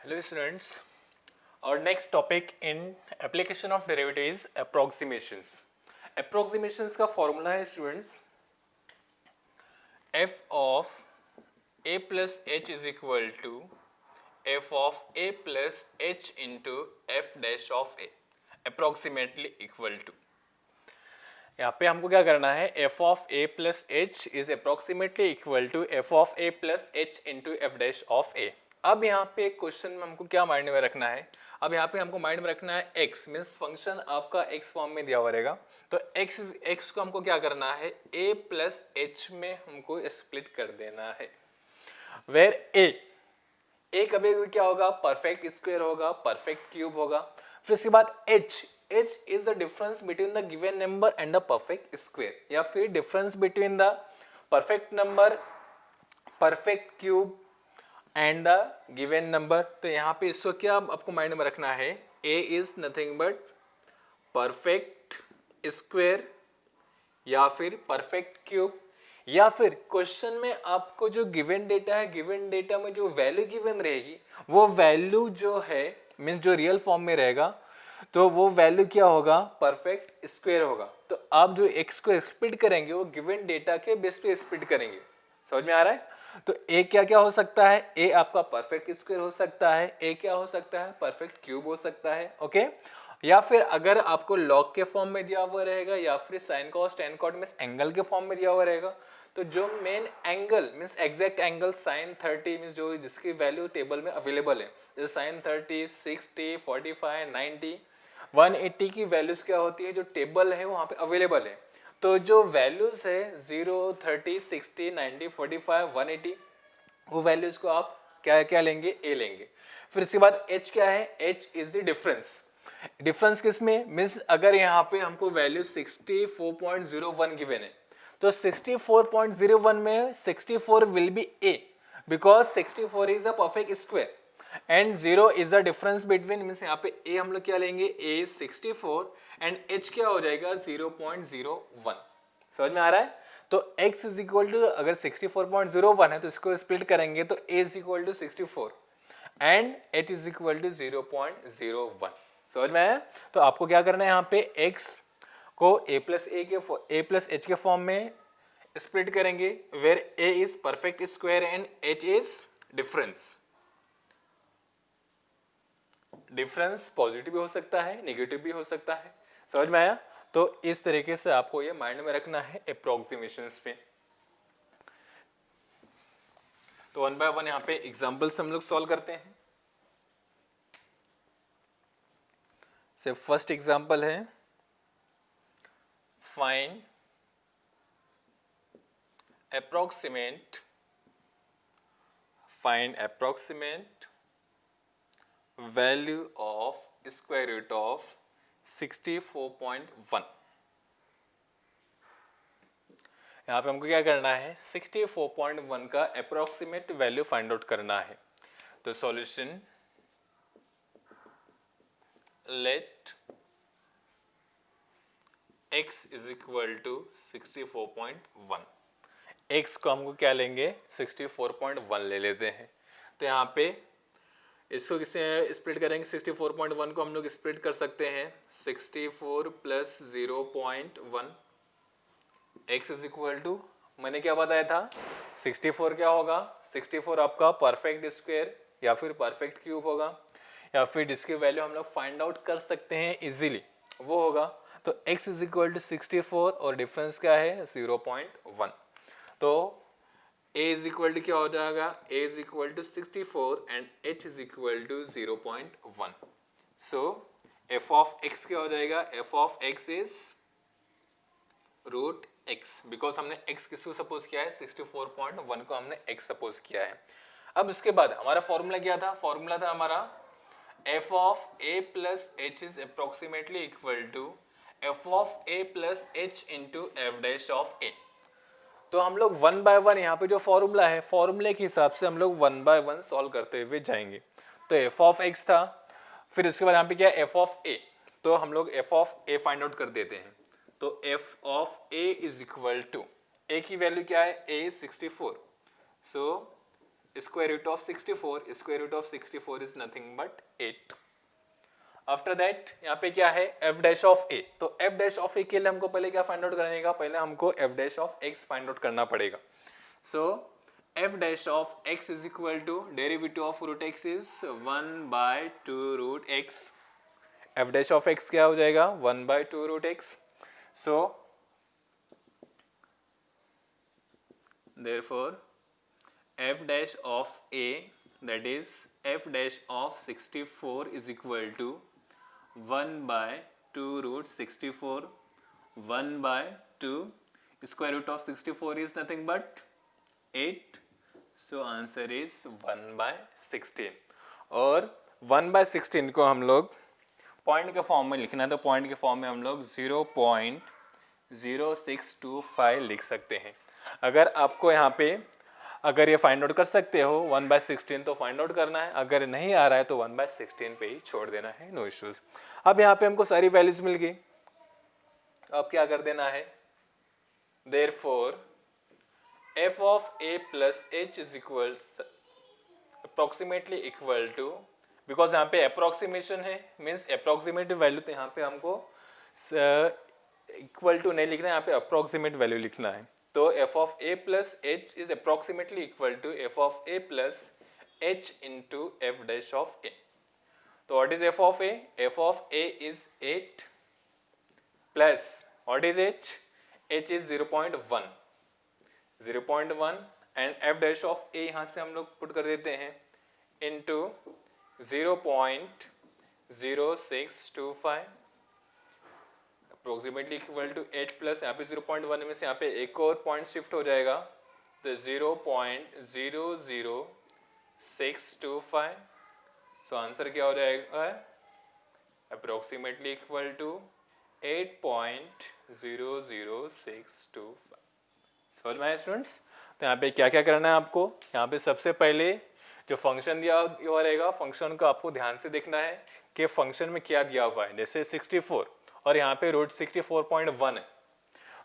Hello students, our next topic in application of derivative is approximations. Approximations का formula है students f of a plus h is equal to f of a plus h into f dash of a approximately equal to. यहाँ पे हमको क्या करना है f of a plus h is approximately equal to f of a plus h into f dash of a. अब यहाँ पे question में हमको क्या माइंड में रखना है, अब यहाँ पे हमको माइंड में रखना है x मीन्स फंक्शन आपका x फॉर्म में दिया हुआ रहेगा, तो x को हमको क्या करना है a प्लस h में हमको स्प्लिट कर देना है, वेर a कभी भी क्या होगा परफेक्ट स्क्वायर होगा, परफेक्ट क्यूब होगा, फिर इसके बाद h is the difference between the given number and the perfect square, या फिर difference between the perfect number, perfect cube and the given number. तो यहाँ पे इसको क्या आपको माइंड में रखना है, a is nothing but perfect square या फिर परफेक्ट क्यूब, या फिर क्वेश्चन में आपको जो गिवन डेटा है, गिवन डेटा में जो वैल्यू गिवन रहेगी वो वैल्यू जो है मीन्स जो रियल फॉर्म में रहेगा तो वो वैल्यू क्या होगा परफेक्ट स्क्वायर होगा. तो आप जो x को स्प्लिट करेंगे वो गिवन डेटा के बेस पे स्प्लिट करेंगे. समझ में आ रहा है? तो a क्या क्या हो सकता है, a आपका परफेक्ट स्क्वायर हो सकता है, a क्या हो सकता है परफेक्ट क्यूब हो सकता है. ओके या फिर अगर आपको लॉग के फॉर्म में दिया हुआ रहेगा या फिर sine cos tan cot means angle के फॉर्म में दिया हुआ रहेगा, तो जो main angle means exact angle sine 30 means जो जिसकी वैल्यू टेबल में अवेलेबल है, जैसे साइन 30, 60, 45, 90, 180 की वैल्यूज क्या होती है जो टेबल है वहां पे अवेलेबल है. तो जो वैल्यूज है 0, 30, 60, 90, 45, 180 वो वैल्यूज को आप क्या क्या लेंगे a लेंगे. फिर इसके बाद h क्या है, h is the difference. Difference किसमें मीन्स अगर यहाँ पे हमको वैल्यू 64.01 गिवन है तो 64.01 में 64 will be a because 64 is a perfect square and 0 is the difference between means यहाँ पे a हम लोग क्या लेंगे a इज 64 एंड h क्या हो जाएगा 0.01. समझ में आ रहा है? तो x इज इक्वल टू अगर 64.01 है तो इसको स्प्लिट करेंगे तो a is equal to 64 and h is equal to 0.01. समझ में आया? तो आपको क्या करना है यहाँ पे x को a प्लस h के फॉर्म में स्प्लिट करेंगे where a is perfect square and h is difference. Difference positive भी हो सकता है, नेगेटिव भी हो सकता है. समझ में आया? तो इस तरीके से आपको ये माइंड में रखना है अप्रोक्सीमेशंस में. तो वन बाय वन यहाँ पे एग्जांपल्स हम लोग सॉल्व करते हैं. से फर्स्ट एग्जांपल है find approximate value of square root of 64.1. यहाँ पे हमको क्या करना है 64.1 का अप्रोक्सीमेट वैल्यू फाइंड आउट करना है. तो solution let x is equal to 64.1. x को हमको क्या लेंगे 64.1 ले लेते हैं. तो यहाँ पे इसको किससे स्प्लिट करेंगे 64.1 को हम लोग स्प्लिट कर सकते हैं 64 plus 0.1. x is equal to मैंने क्या बताया था 64 क्या होगा 64 आपका परफेक्ट स्क्वायर या फिर परफेक्ट क्यूब होगा या फिर जिसकी वैल्यू हम लोग फाइंड आउट कर सकते हैं इजीली वो होगा. तो x इज इक्वल टू 64 और डिफरेंस क्या है 0.1. तो a इज इक्वल टू क्या हो जाएगा a is equal to 64 and h is equal to 0.1. So f of x क्या हो जाएगा f of x is root x because हमने x किसको सपोज किया है 64.1 को हमने x सपोज किया है. अब उसके बाद हमारा फॉर्मूला क्या था, फॉर्मूला था हमारा f of a plus h is approximately equal to f of a plus h into f dash of a. तो हम लोग वन बाय वन यहाँ पे जो फॉर्मूला है फॉर्मूले के हिसाब से हम लोग वन बाय वन सॉल्व करते हुए जाएंगे. तो f ऑफ x था, फिर उसके बाद यहाँ पे क्या है f ऑफ a, तो हम लोग f of a find out कर देते हैं. तो f of a is equal to a की वैल्यू क्या है a is 64. So square root of 64, square root of 64 is nothing but 8. After that यहाँ पे क्या है f डैश ऑफ a, तो f डैश ऑफ a के लिए हमको पहले क्या फाइंड आउट करने का, पहले हमको f dash of x find out करना पड़ेगा. So f dash of x is equal to derivative of root x is 1/2 root x. f dash of x क्या हो जाएगा 1/2 root x. So therefore f dash of a, that is f dash of 64 is equal to 1/2 root 64. 1/2 square root of 64 is nothing but 8. So answer is 1/16. और 1/16 को हम लोग point के form में लिखना है, तो पॉइंट के फॉर्म में हम लोग 0.0625 लिख सकते हैं. अगर आपको यहाँ पे अगर ये फाइंड आउट कर सकते हो 1/16 तो फाइंड आउट करना है, अगर नहीं आ रहा है तो 1/16 पे ही छोड़ देना है, नो इश्यूज. अब यहाँ पे हमको सारी वैल्यूज मिल गई, अब क्या कर देना है, therefore f of a plus h is equals approximately equal to, because यहाँ पे अप्रोक्सीमेशन है मीन्स अप्रोक्सीमेटिव वैल्यू, तो यहाँ पे हमको इक्वल टू नहीं लिखना है, यहाँ पे अप्रोक्सीमेट वैल्यू लिखना है. तो f of a plus h is approximately equal to f of a plus h into f dash of a. So what is f of a? f of a is 8 plus what is h? h is 0.1. 0.1 and f dash of a यहाँ से हम लोग put कर देते हैं into 0.0625 approximately equal to 8 plus यहाँ पे 0.1 में से यहाँ पे एक और पॉइंट शिफ्ट हो जाएगा, तो 0.00625. सो आंसर क्या हो जाएगा अप्रोक्सीमेटली इक्वल टू 8.00625. समझ में आया स्टूडेंट्स? तो यहाँ पे क्या क्या करना है आपको, यहाँ पे सबसे पहले जो फंक्शन दिया हुआ रहेगा फंक्शन को आपको ध्यान से देखना है कि फंक्शन में क्या दिया हुआ है. जैसे 64 और यहाँ पे रूट 64.1 है,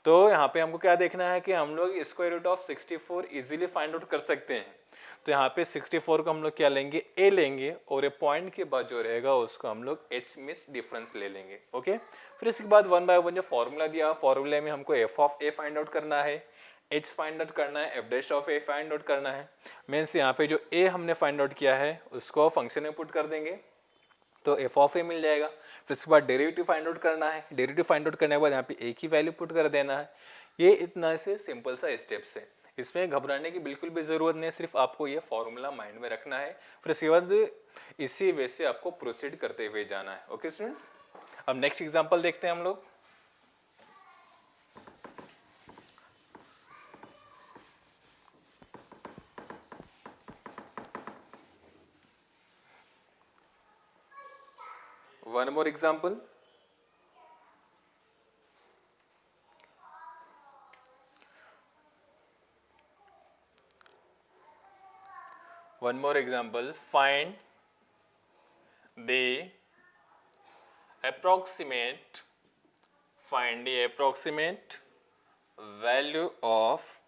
तो यहाँ पे हमको क्या देखना है कि हम लोग square root of 64 easily find out कर सकते हैं. तो यहाँ पे 64 को हम लोग क्या लेंगे, a लेंगे, और ये पॉइंट के बाद जो रहेगा उसको हम लोग h मिस डिफरेंस ले लेंगे. ओके, फिर इसके बाद 1/1 जो फॉर्मूला दिया, फॉर्मूले में हमको f of a find out करना है, h फाइंड आउट करना है, f dash of a find out करना है. मीन्स यहाँ पे जो a हमने फाइंड आउट किया है उसको फंक्शन में पुट कर देंगे तो f ऑफ a मिल जाएगा. फिर इसके बाद डेरिवेटिव फाइंड आउट करना है, डेरिवेटिव फाइंड आउट करने के बाद यहाँ पे a की वैल्यू पुट कर देना है. ये इतना से सिंपल सा स्टेप्स है, इसमें घबराने की बिल्कुल भी ज़रूरत नहीं है, सिर्फ आपको ये फॉर्मूला माइंड में रखना है. फिर इसके बाद इसी वे से आपको प्रोसीड करते हुए जाना है. ओके स्टूडेंट्स, अब नेक्स्ट एग्जाम्पल देखते हैं हम लोग. One more example. One more example. Find the approximate value of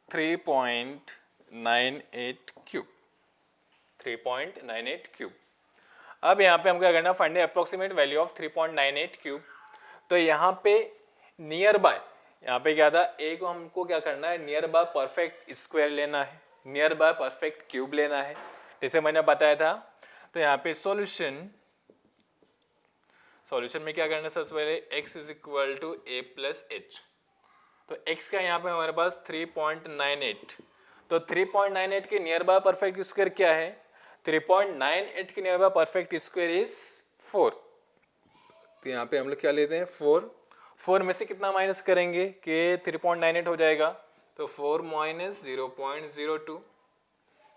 3.98 cube. 3.98 cube. अब यहाँ पे हमको क्या करना है, find the approximate value of 3.98 cube. तो यहाँ पे नियर बाय, यहाँ पे क्या था, ए को हमको क्या करना है, नियर बाय परफेक्ट स्क्वायर लेना है, नियर बाय परफेक्ट क्यूब लेना है, जैसे मैंने बताया था. तो यहाँ पे सॉल्यूशन में क्या करना है, सबसे पहले x is equal to a plus h. तो x का यहाँ पे हमारे पास 3.98, तो 3.98 के नियर बाय परफेक्ट स्क्वायर क्या है, 3.98 के near by perfect square is 4. तो यहाँ पे हम लोग क्या लेते हैं 4 में से कितना माइनस करेंगे कि 3.98 हो जाएगा, तो 4 माइनस 0.02,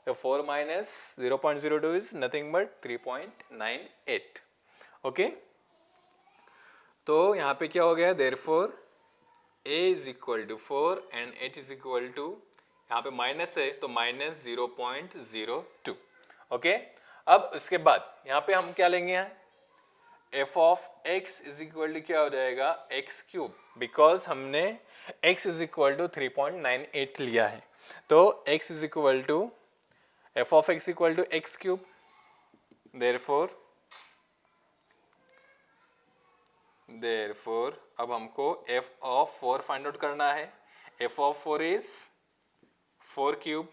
तो 4 minus 0.02 is nothing but 3.98. Okay, तो यहाँ पे क्या हो गया, therefore a is equal to 4 and h is equal to, यहाँ पे माइनस है तो माइनस 0.02. ओके, अब उसके बाद यहाँ पे हम क्या लेंगे, f of x is equal to क्या हो जाएगा x क्यूब, बिकॉज हमने x इज इक्वल टू 3.98 लिया है. तो x is equal to f of x equal to x cube, therefore अब हमको एफ ऑफ 4 फाइंड आउट करना है। एफ ऑफ 4 इज 4 क्यूब,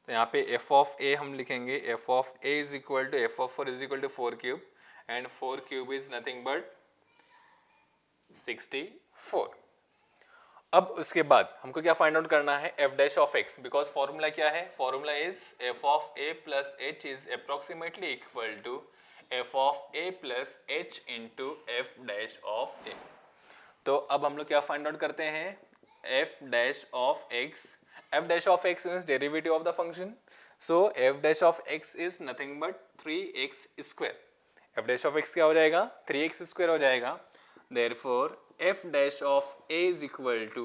तो यहाँ पे एफ ऑफ ए हम लिखेंगे, f of a is equal to f of 4 is equal to 4 cube, and 4 cube is nothing but 64। अब उसके बाद हमको क्या फाइंड आउट करना है, f dash of x, because formula क्या है, formula is f of a plus h is approximately equal to f of a plus h into f dash of a. तो अब हम लोग क्या फाइंड आउट करते हैं, f dash of x, f dash of x is derivative of the function, so f dash of x is nothing but 3x square. F dash of x क्या हो जाएगा, 3x स्क्वायर हो जाएगा। Therefore, f dash of a is equal to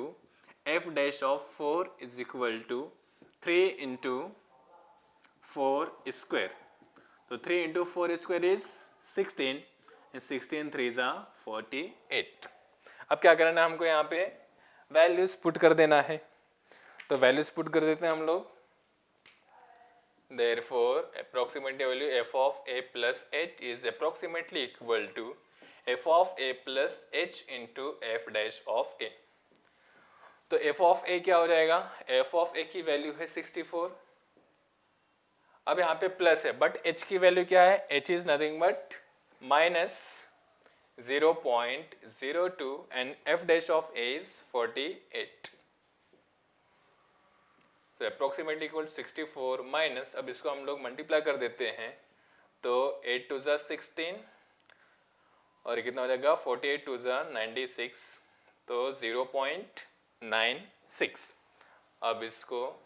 f dash of 4 is equal to 3 into 4 square. So 3 into 4 square is 16 and 16 3s are 48. अब क्या करना है हमको, यहाँ पे वैल्यूज पुट कर देना है, तो वैल्यूज पुट कर देते हैं हम लोग। Therefore, approximate value f of a plus h is approximately equal to f of a plus h into f dash of a। तो f of a क्या हो जाएगा, f of a की वैल्यू है 64, अब यहाँ पे प्लस है बट h की वैल्यू क्या है, h is nothing but minus 0.02 and f dash of a is 48। तो अप्रोक्सीमेटली इक्वल 64 माइनस, अब इसको हम लोग मल्टीप्लाई कर देते हैं, तो 8 2 16 और कितना हो जाएगा 48 2 96, तो 0.96। अब इसको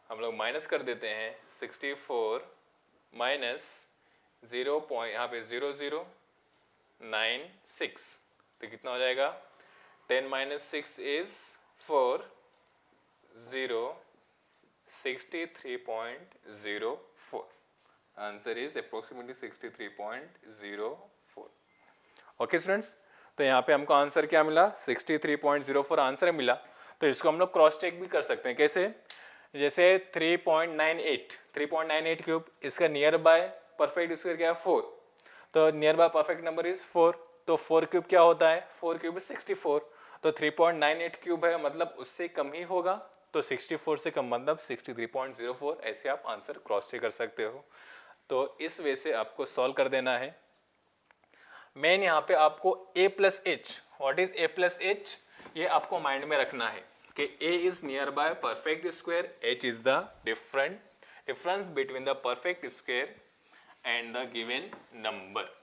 हम लोग माइनस कर देते हैं, 64 माइनस 0. यहाँ पे 0096, तो कितना हो जाएगा 10 minus 6 is 4, 63.04। Answer is approximately 63.04। Okay students, तो यहाँ पे हमको आंसर क्या मिला, 63.04 आंसर मिला। तो इसको हम लोग क्रॉस चेक भी कर सकते हैं, कैसे, जैसे 3.98 क्यूब, इसका नियर बाय परफेक्ट स्क्वायर क्या है 4, तो near by perfect number is 4, तो 4 क्यूब क्या होता है, 4 क्यूब इज 64, तो 3.98 क्यूब है मतलब उससे कम ही होगा, तो 64 से कम मतलब 63.04। ऐसे आप आंसर क्रॉस चेक कर सकते हो। तो इस वे से आपको सॉल्व कर देना है। मेन यहाँ पे आपको a plus H, what is a plus H, ये आपको माइंड में रखना है कि a is near by perfect square, h is the difference between the perfect square and the given number.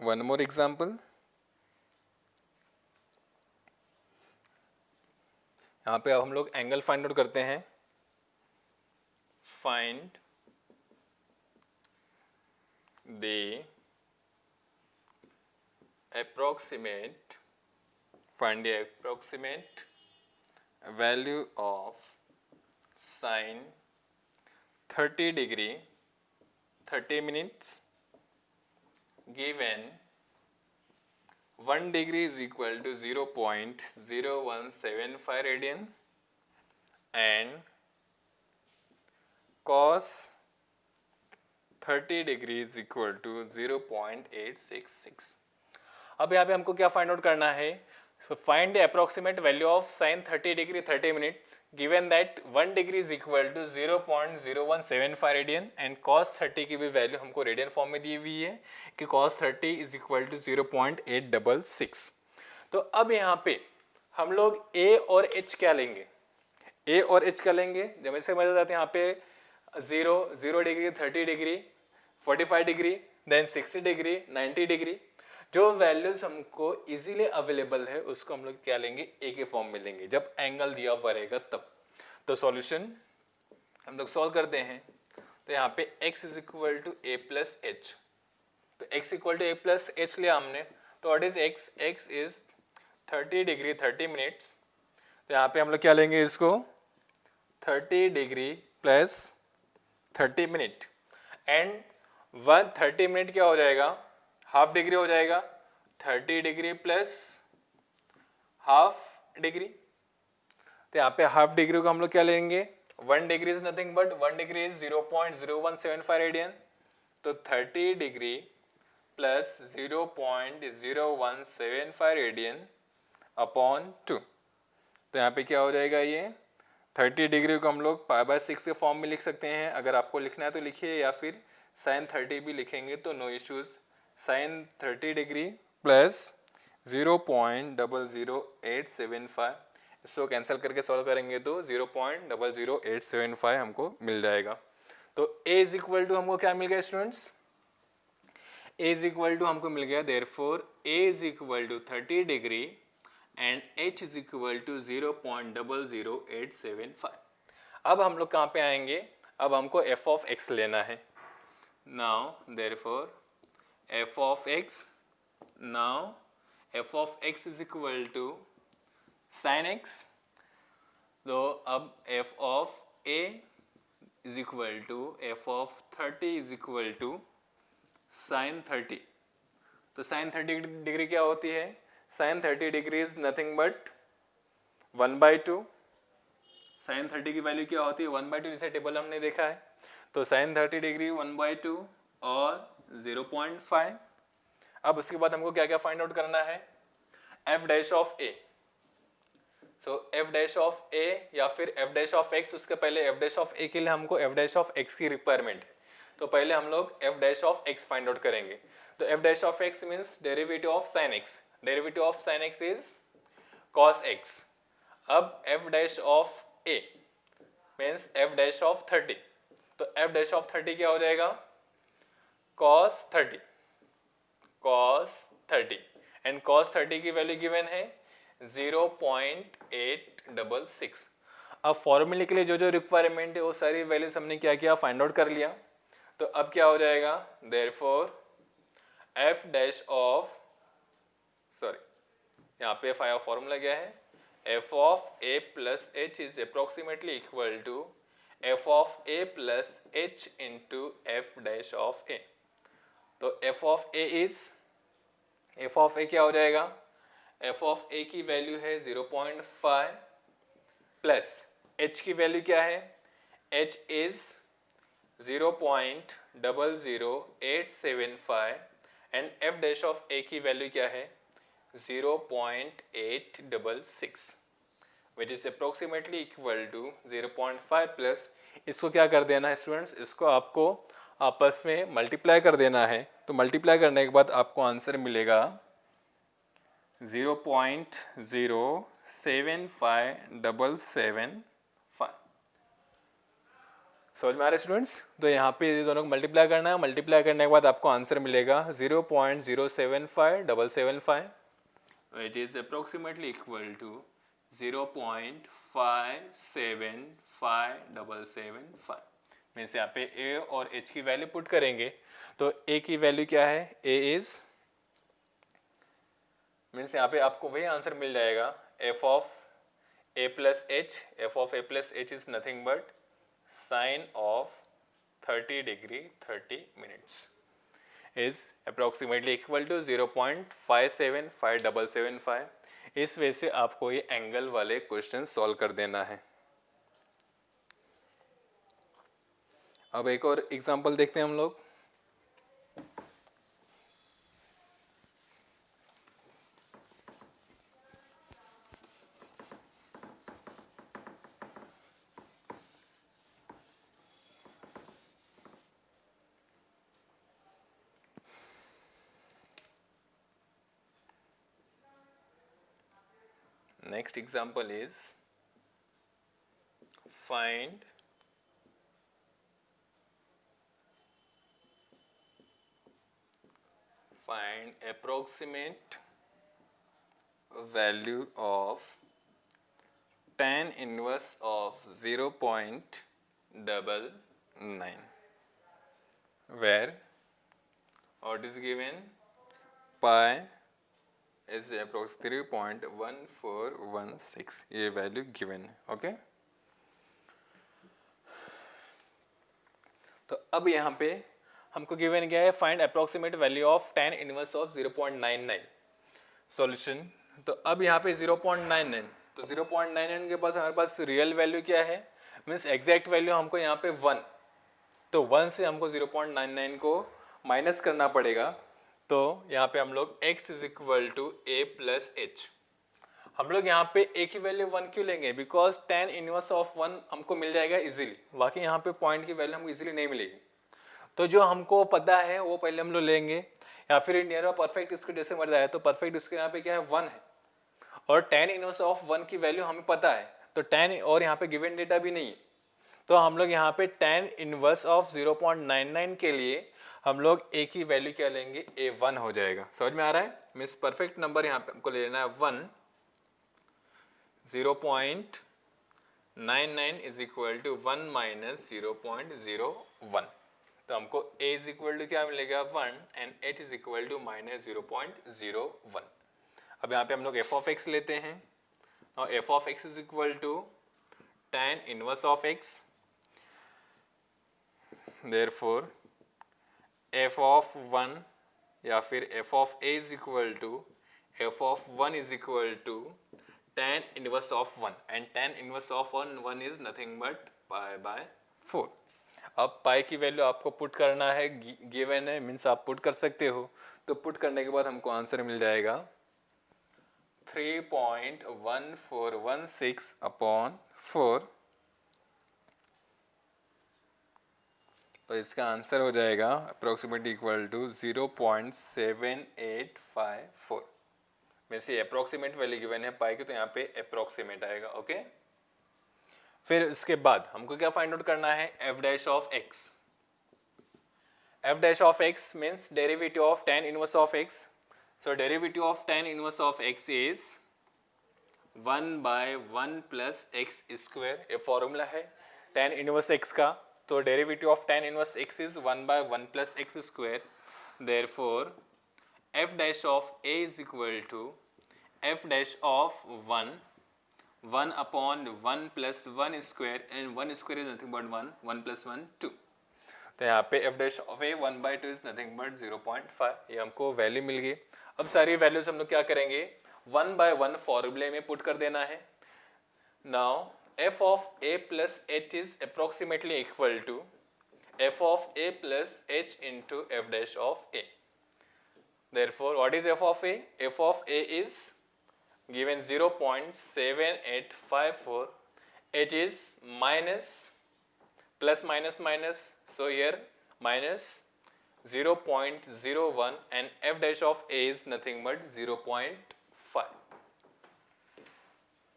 One more example, यहाँ पे अब हम लोग एंगल फाइंड आउट करते हैं। Find the approximate value of sin 30 degree 30 minutes given 1 degree is equal to 0.0175 radian and cos 30 degree is equal to 0.866। अब यहाँ पे हमको क्या फाइंड आउट करना है, find the approximate value of sine 30 degree 30 minutes given that 1 degree is equal to 0.0175 radian and cos 30 की भी value हमको रेडियन फॉर्म में दी हुई है कि cos 30 इज इक्वल टू 0.866। तो अब यहाँ पे हम लोग a और h क्या लेंगे, a और h क्या लेंगे, जब ऐसे समझ जाते हैं यहाँ पे 0 degree 30 degree 45 degree then 60 degree 90 degree, जो वैल्यूज हमको इजीली अवेलेबल है उसको हम लोग क्या लेंगे, ए के फॉर्म में लेंगे जब एंगल दिया हुआ रहेगा तब। तो सॉल्यूशन हम लोग सॉल्व करते हैं, तो यहाँ पे x is equal to a plus h, तो x equal to a plus h लिया हमने, तो what is x, x is 30 degree 30 minutes, तो यहाँ पे हम लोग क्या लेंगे इसको 30 degree plus 30 minute and 130 minute क्या हो जाएगा, हाफ डिग्री हो जाएगा, 30 डिग्री प्लस हाफ डिग्री, तो यहाँ पे हाफ डिग्री को हम लोग क्या लेंगे, 1 degree is nothing but 1 degree is 0.0175 radian, तो 30 डिग्री प्लस 0.0175 रेडियन अपॉन 2। तो यहाँ पे क्या हो जाएगा, ये 30 डिग्री को हम लोग π/6 के फॉर्म में लिख सकते हैं। अगर आपको लिखना है तो लिखिए, या फिर sin 30 भी लिखेंगे तो no issues. sin 30 degree plus 0.00875, इसको कैंसिल करके सॉल्व करेंगे तो 0.00875 हमको मिल जाएगा। तो a इज इक्वल टू हमको क्या मिल गया students, a is equal to हमको मिल गया therefore a is equal to 30 degree and h is equal to 0.00875। अब हम लोग कहाँ पे आएंगे, अब हमको f ऑफ x लेना है। Now therefore f of x, now f of x is equal to sin x, तो अब f of a is equal to f of 30 is equal to sin 30। तो sin 30 डिग्री क्या होती है, sin 30 degree is nothing but 1/2। sin 30 की value क्या होती है, 1/2, जैसे टेबल हमने देखा है। तो sin 30 डिग्री 1/2 और 0.5। अब उसके बाद हमको क्या क्या फाइंड आउट करना है, f dash of a। So f dash of a या फिर f डैश ऑफ x, उसके पहले f डैश ऑफ a के लिए हमको f डैश ऑफ x की रिक्वायरमेंट है, तो पहले हम लोग f dash of x find out करेंगे। तो f dash of x means derivative of sin x, derivative of sin x is cos x। अब f dash of a means f dash of 30, तो f dash of 30 क्या हो जाएगा, cos 30, cos 30 and cos 30 की value given है 0.866। अब फॉर्मूले के लिए जो जो रिक्वायरमेंट है वो सारी वैल्यूज हमने क्या किया, फाइंड आउट कर लिया। तो अब क्या हो जाएगा, therefore f dash of, sorry यहाँ पे फॉर्मूला क्या है, f of a plus h is approximately equal to f of a plus h into f dash of a। तो f of a is, f of a क्या हो जाएगा, f of a की value है 0.5 plus h की value क्या है, h is 0.00875 and f dash of a की वैल्यू क्या है 0.866 विच is approximately equal to 0.5 plus, इसको क्या कर देना है स्टूडेंट्स, इसको आपको आपस में मल्टीप्लाई कर देना है। तो मल्टीप्लाई करने के बाद आपको आंसर मिलेगा 0.075775। समझ में आ रहा है स्टूडेंट्स, तो यहाँ पे ये दोनों को मल्टीप्लाई करना है, मल्टीप्लाई करने के बाद आपको आंसर मिलेगा 0.075775 it is approximately equal to 0.575775। Means यहाँ पे a और h की वैल्यू पुट करेंगे तो a की वैल्यू क्या है, a इज मीन्स यहाँ पे आपको वही आंसर मिल जाएगा, f of a plus h, f of a plus h is nothing but sine of 30 degree 30 minutes is approximately equal to 0.575775। इस वजह से आपको ये एंगल वाले क्वेश्चन सॉल्व कर देना है। अब एक और एग्जांपल देखते हैं हम लोग। Next example is find approximate value of tan inverse of 0.99 where what is given, pi is approximately 3.1416, ये वैल्यू गिवन है। ओके, तो अब यहाँ पे हमको गिवन गया है find approximate value of tan inverse of 0.99 solution. तो अब यहाँ पे 0.99 तो 0.99 के पास हमारे पास रियल वैल्यू क्या है, मीन्स एग्जैक्ट वैल्यू हमको यहाँ पे 1, तो 1 से हमको 0.99 को माइनस करना पड़ेगा। तो यहाँ पे हम लोग x is equal to a plus h, हम लोग यहाँ पे एक ही वैल्यू 1 क्यों लेंगे, बिकॉज tan इनवर्स ऑफ 1 हमको मिल जाएगा इजीली, बाकी यहाँ पे पॉइंट की वैल्यू हमको इजीली नहीं मिलेगी। तो जो हमको पता है वो पहले हम लोग लेंगे, या फिर नियर परफेक्ट इसको जैसे मर जाए तो परफेक्ट इसके यहाँ पे क्या है 1 है, और tan इनवर्स ऑफ 1 की वैल्यू हमें पता है, तो tan और यहाँ पे गिवन डेटा भी नहीं है, तो हम लोग यहाँ पे tan इनवर्स ऑफ 0.99 के लिए हम लोग एक ही वैल्यू क्या लेंगे, a1 हो जाएगा। समझ में आ रहा है, मीन्स परफेक्ट नंबर यहाँ पे हमको ले लेना है 1, 0.99 इज इक्वल टू 1 माइनस 0.01, तो हमको a इज इक्वल टू क्या मिलेगा 1 and h is equal to minus 0.01। अब यहाँ पे हम लोग f ऑफ x लेते हैं, और f of x is equal to tan inverse of x, therefore f of 1 या फिर f of a is equal to f of 1 is equal to tan inverse of 1, and tan inverse of 1 is nothing but pi by 4। अब पाई की value आपको put करना है, given है, means आप put कर सकते हो, तो पुट करने के बाद हमको आंसर मिल जाएगा 3.1416 अपॉन 4, तो इसका आंसर हो जाएगा अप्रोक्सीमेटली इक्वल टू 0.7854। वैसे अप्रोक्सीमेट वैल्यू गिवन है पाई की, तो यहाँ पे अप्रोक्सीमेट आएगा। ओके, फिर इसके बाद हमको क्या फाइंड आउट करना है, f dash of x। f dash of x means derivative of tan inverse of x, so derivative of tan inverse of x is 1/1 plus x square, ये फॉर्मूला है tan इनवर्स x का, तो derivative of tan inverse x is 1/1 plus x square, therefore f dash of a is equal to f dash of 1 upon 1 plus 1 square, and 1 square is nothing but 1 plus 1 2, तो यहाँ पे f dash of a 1/2 is nothing but 0.5, ये हमको value मिल गई। अब सारी values हम लोग क्या करेंगे, 1/1 फॉर्मूले में पुट कर देना है। Now f of a plus h is approximately equal to f of a plus h into f dash of a, therefore what is f of a? f of a is given 0.7854, it is minus plus minus minus, so here minus 0.01 and f dash of a is nothing but 0.5,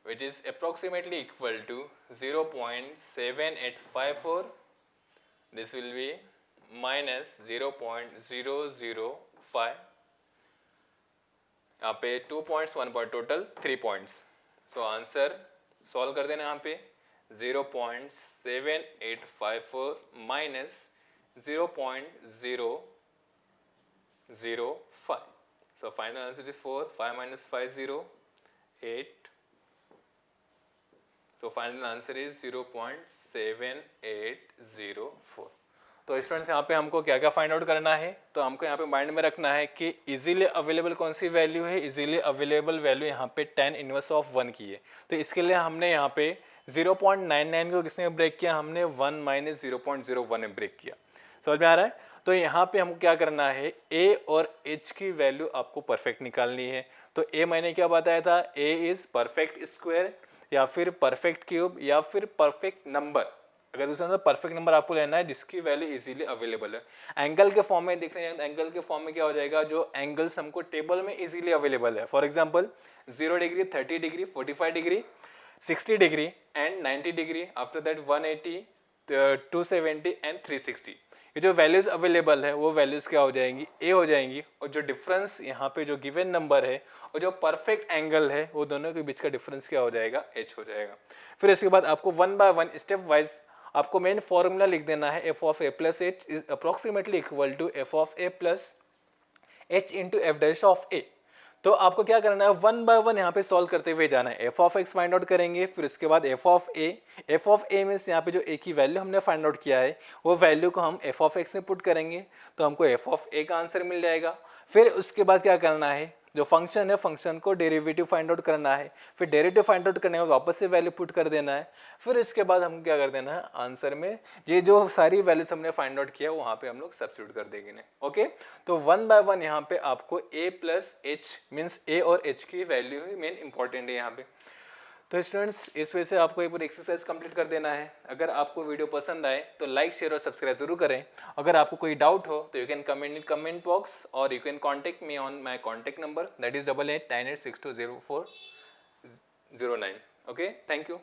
which is approximately equal to 0.7854, this will be minus 0.005, यहाँ पे 2 points 1 point, total 3 points, so answer solve कर देना यहाँ पे 0.7854 minus 0.005, so final answer is 4, 5 minus 5 0 8, so final answer is 0.7804। तो students यहाँ पे हमको क्या क्या फाइंड आउट करना है, तो हमको यहाँ पे माइंड में रखना है कि इजीली अवेलेबल कौन सी वैल्यू है, इजीली अवेलेबल वैल्यू यहाँ पे tan इनवर्स ऑफ 1 की है, तो इसके लिए हमने यहाँ पे 0.99 को किसने ब्रेक किया, हमने 1 माइनस 0.01 में ब्रेक किया। समझ में आ रहा है, तो यहाँ पे हमको क्या करना है, a और h की वैल्यू आपको परफेक्ट निकालनी है। तो a मैंने क्या बताया था, a इज परफेक्ट स्क्वायर या फिर परफेक्ट क्यूब या फिर परफेक्ट नंबर, अगर दूसरा मतलब परफेक्ट नंबर आपको लेना है जिसकी वैल्यू इजीली अवेलेबल है। एंगल के फॉर्म में देख रहे हैं, एंगल के फॉर्म में क्या हो जाएगा, जो एंगल्स हमको टेबल में इजीली अवेलेबल है, for example 0 degree, 30 degree, 45 degree, 60 degree and 90 degree, after that 180, 270 and 360, ये जो वैल्यूज अवेलेबल है वो वैल्यूज क्या हो जाएंगी, a हो जाएंगी, और जो डिफरेंस यहाँ पे जो गिवन नंबर है और जो परफेक्ट एंगल है वो दोनों के बीच का डिफरेंस क्या हो जाएगा, h हो जाएगा। फिर इसके बाद आपको 1 बाय 1 स्टेप वाइज आपको मेन फॉर्मूला लिख देना है, f of a plus h is approximately equal to f of a plus h into f dash of a। तो आपको क्या करना है, 1 बाय 1 यहाँ पे सॉल्व करते हुए जाना है, f of x find out करेंगे, फिर उसके बाद f ऑफ a मीन्स यहाँ पे जो a की वैल्यू हमने फाइंड आउट किया है वो वैल्यू को हम f ऑफ x में पुट करेंगे, तो हमको f ऑफ a का आंसर मिल जाएगा। फिर उसके बाद क्या करना है, जो फंक्शन है फंक्शन को डेरिवेटिव फाइंड आउट करना है, फिर डेरिवेटिव फाइंड आउट करने के बाद वापस से वैल्यू पुट कर देना है, फिर इसके बाद हम क्या कर देना है आंसर में ये जो सारी वैल्यूज हमने फाइंड आउट किया वहाँ पे हम लोग सब्स्टिट्यूट कर देंगे। ओके, तो 1 बाय 1 यहाँ पे आपको a plus H means a और h की वैल्यू ही मेन इंपॉर्टेंट है यहाँ पे। तो स्टूडेंट्स इस वजह से आपको ये पूरी एक्सरसाइज कंप्लीट कर देना है। अगर आपको वीडियो पसंद आए तो लाइक शेयर और सब्सक्राइब जरूर करें। अगर आपको कोई डाउट हो तो you can comment in comment box और you can contact me on my contact number that is 8898620409। Okay, thank you.